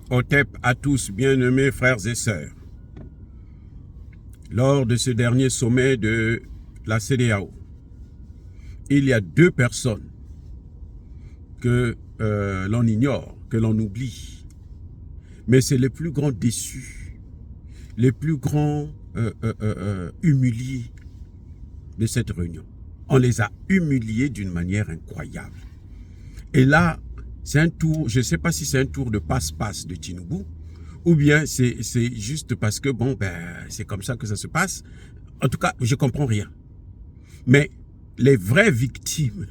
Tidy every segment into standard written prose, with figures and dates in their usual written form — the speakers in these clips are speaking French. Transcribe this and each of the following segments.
Otep à tous, bien-aimés frères et sœurs. Lors de ce dernier sommet de la CEDEAO, il y a deux personnes que l'on ignore, que l'on oublie. Mais c'est les plus grands déçus, les plus grands humiliés de cette réunion. On les a humiliés d'une manière incroyable. Et là, c'est un tour, je ne sais pas si c'est un tour de passe-passe de Tinubu, ou bien c'est juste parce que, bon, c'est comme ça que ça se passe. En tout cas, je ne comprends rien. Mais les vraies victimes,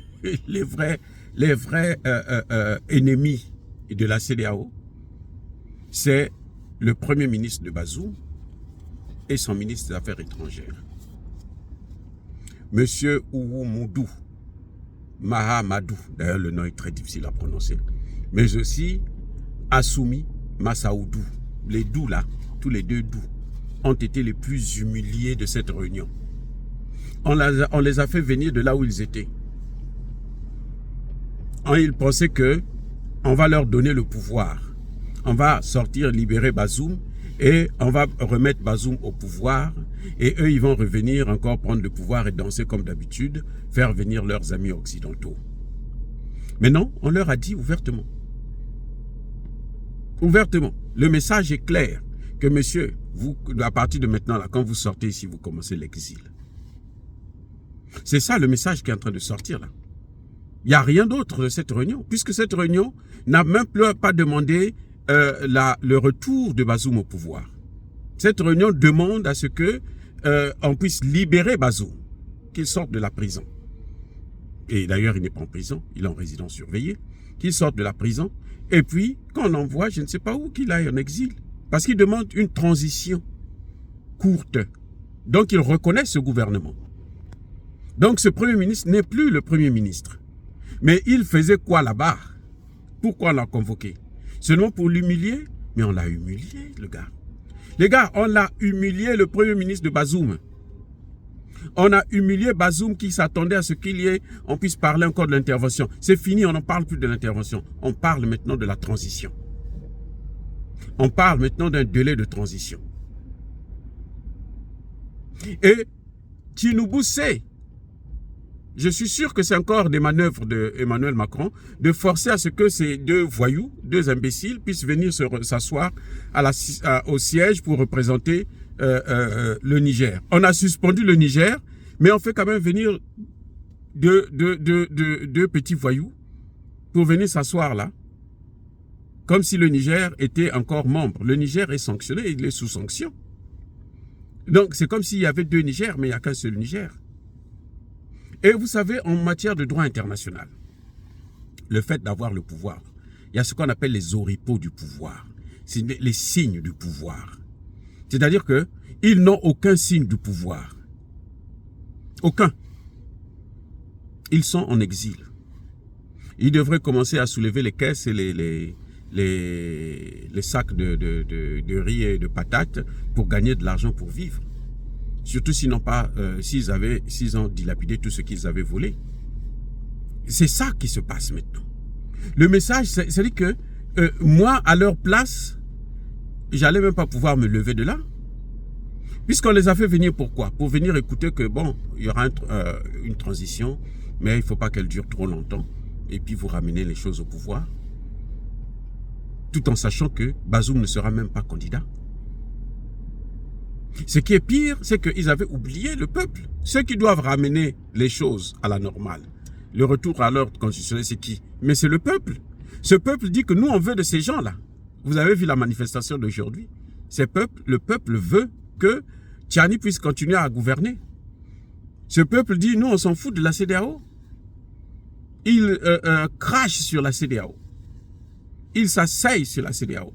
les vrais ennemis de la CEDEAO, c'est le Premier ministre de Bazoum et son ministre des Affaires étrangères. Monsieur Oumoudou Mahamadou, d'ailleurs le nom est très difficile à prononcer, mais aussi Assoumi Massaoudou. Les Dou là, tous les deux Dou, ont été les plus humiliés de cette réunion. On les a fait venir de là où ils étaient. Ils pensaient que on va leur donner le pouvoir. On va sortir, libérer Bazoum et on va remettre Bazoum au pouvoir. Et eux, ils vont revenir encore prendre le pouvoir et danser comme d'habitude, faire venir leurs amis occidentaux. Mais non, on leur a dit ouvertement. Ouvertement. Le message est clair que monsieur, vous, à partir de maintenant, là, quand vous sortez ici, vous commencez l'exil. C'est ça le message qui est en train de sortir là. Il n'y a rien d'autre de cette réunion, puisque cette réunion n'a même pas demandé le retour de Bazoum au pouvoir. Cette réunion demande à ce que on puisse libérer Bazoum, qu'il sorte de la prison. Et d'ailleurs, il n'est pas en prison, il est en résidence surveillée, qu'il sorte de la prison, et puis qu'on l'envoie, je ne sais pas où, qu'il aille en exil. Parce qu'il demande une transition courte. Donc, il reconnaît ce gouvernement. Donc, ce Premier ministre n'est plus le Premier ministre. Mais il faisait quoi là-bas? Pourquoi on l'a convoqué? Seulement pour l'humilier? Mais on l'a humilié, le gars. Les gars, on l'a humilié, le Premier ministre de Bazoum. On a humilié Bazoum qui s'attendait à ce on puisse parler encore de l'intervention. C'est fini, on n'en parle plus de l'intervention. On parle maintenant de la transition. On parle maintenant d'un délai de transition. Et Tinubu sait, je suis sûr que c'est encore des manœuvres d'Emmanuel Macron, de forcer à ce que ces deux voyous, deux imbéciles, puissent venir s'asseoir au siège pour représenter le Niger. On a suspendu le Niger, mais on fait quand même venir deux petits voyous pour venir s'asseoir là, comme si le Niger était encore membre. Le Niger est sanctionné, il est sous sanction. Donc c'est comme s'il y avait deux Niger, mais il n'y a qu'un seul Niger. Et vous savez, en matière de droit international, le fait d'avoir le pouvoir, il y a ce qu'on appelle les oripeaux du pouvoir. C'est les signes du pouvoir. C'est-à-dire qu'ils n'ont aucun signe du pouvoir. Aucun. Ils sont en exil. Ils devraient commencer à soulever les caisses et les sacs de riz et de patates pour gagner de l'argent pour vivre. Surtout s'ils ont dilapidé tout ce qu'ils avaient volé. C'est ça qui se passe maintenant. Le message, c'est que moi, à leur place, j'allais même pas pouvoir me lever de là. Puisqu'on les a fait venir pourquoi? Pour venir écouter que bon, il y aura une transition, mais il ne faut pas qu'elle dure trop longtemps. Et puis vous ramenez les choses au pouvoir. Tout en sachant que Bazoum ne sera même pas candidat. Ce qui est pire, c'est qu'ils avaient oublié le peuple. Ceux qui doivent ramener les choses à la normale. Le retour à l'ordre constitutionnel, c'est qui? Mais c'est le peuple. Ce peuple dit que nous, on veut de ces gens-là. Vous avez vu la manifestation d'aujourd'hui. Le peuple veut que Tiani puisse continuer à gouverner. Ce peuple dit, nous, on s'en fout de la CEDEAO. Il crache sur la CEDEAO. Il s'asseye sur la CEDEAO.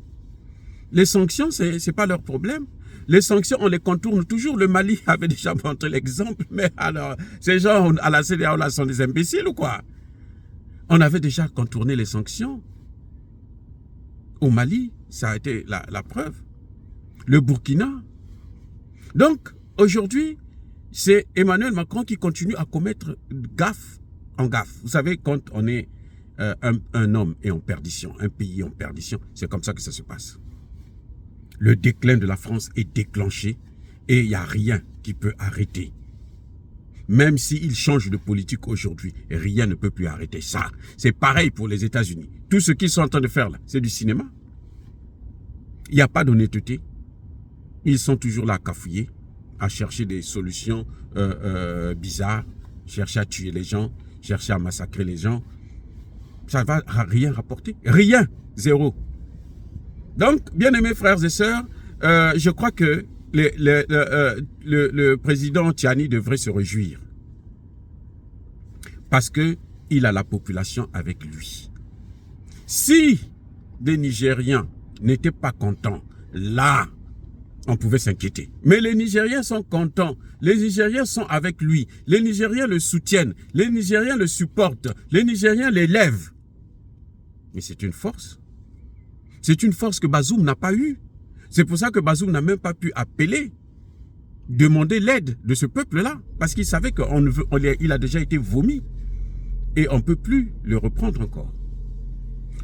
Les sanctions, ce n'est pas leur problème. Les sanctions, on les contourne toujours. Le Mali avait déjà montré l'exemple. Mais alors, ces gens à la CEDEAO là sont des imbéciles ou quoi? On avait déjà contourné les sanctions. Au Mali, ça a été la preuve. Le Burkina. Donc, aujourd'hui, c'est Emmanuel Macron qui continue à commettre gaffe en gaffe. Vous savez, quand on est un homme est en perdition, un pays est en perdition, c'est comme ça que ça se passe. Le déclin de la France est déclenché et il n'y a rien qui peut arrêter. Même s'ils changent de politique aujourd'hui, rien ne peut plus arrêter ça. C'est pareil pour les États-Unis. Tout ce qu'ils sont en train de faire là, c'est du cinéma. Il n'y a pas d'honnêteté. Ils sont toujours là à cafouiller, à chercher des solutions bizarres, chercher à tuer les gens, chercher à massacrer les gens. Ça ne va rien rapporter. Rien. Zéro. Donc, bien aimés frères et sœurs, je crois que le président Tiani devrait se réjouir. Parce qu'il a la population avec lui. Si les Nigériens n'étaient pas contents, là, on pouvait s'inquiéter. Mais les Nigériens sont contents. Les Nigériens sont avec lui. Les Nigériens le soutiennent. Les Nigériens le supportent. Les Nigériens l'élèvent. Mais c'est une force. C'est une force que Bazoum n'a pas eue. C'est pour ça que Bazoum n'a même pas pu appeler, demander l'aide de ce peuple-là. Parce qu'il savait qu'il a déjà été vomi. Et on ne peut plus le reprendre encore.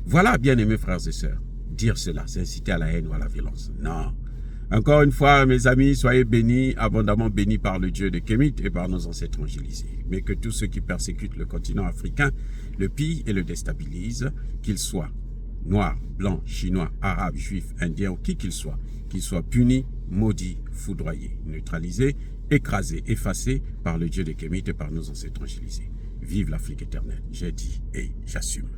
Voilà, bien aimés frères et sœurs. Dire cela, c'est inciter à la haine ou à la violence. Non. Encore une fois, mes amis, soyez bénis, abondamment bénis par le Dieu de Kémit et par nos ancêtres angélisés. Mais que tous ceux qui persécutent le continent africain le pillent et le déstabilisent, qu'ils soient noirs, blancs, chinois, arabes, juifs, indiens ou qui qu'ils soient punis, maudits, foudroyés, neutralisés, écrasés, effacés par le Dieu de Kémit et par nos ancêtres angélisés. Vive l'Afrique éternelle, j'ai dit et j'assume.